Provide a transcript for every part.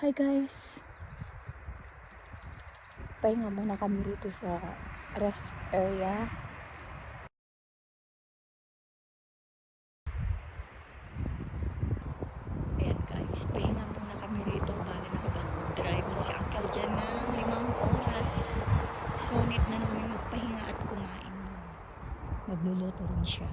Hi guys, pahinga muna kami rito sa rest area. Ayan guys, pahinga muna kami rito bago nakapag-drive na si Uncle dyan ng 5 oras. So need na namin magpahinga at kumain. Magluluto rin siya.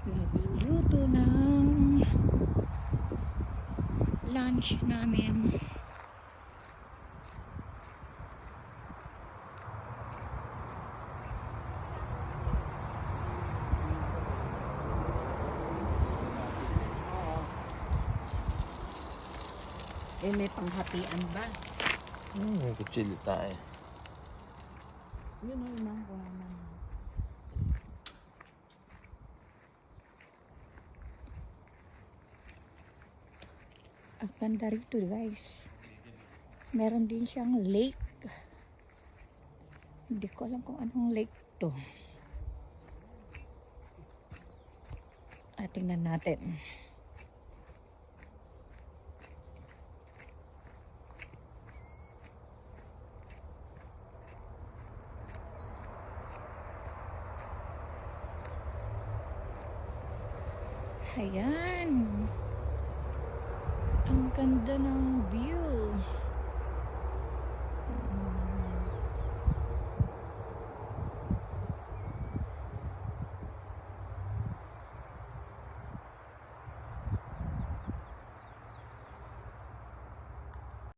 Magluluto ng lunch namin. May panghatian ba? May kutsilyo tayo. Yun ang imang ko naman. Ang ganda rito guys. Meron din siyang lake. Hindi ko alam kung anong lake to. Tingnan natin. Ayan. Ang ganda ng view.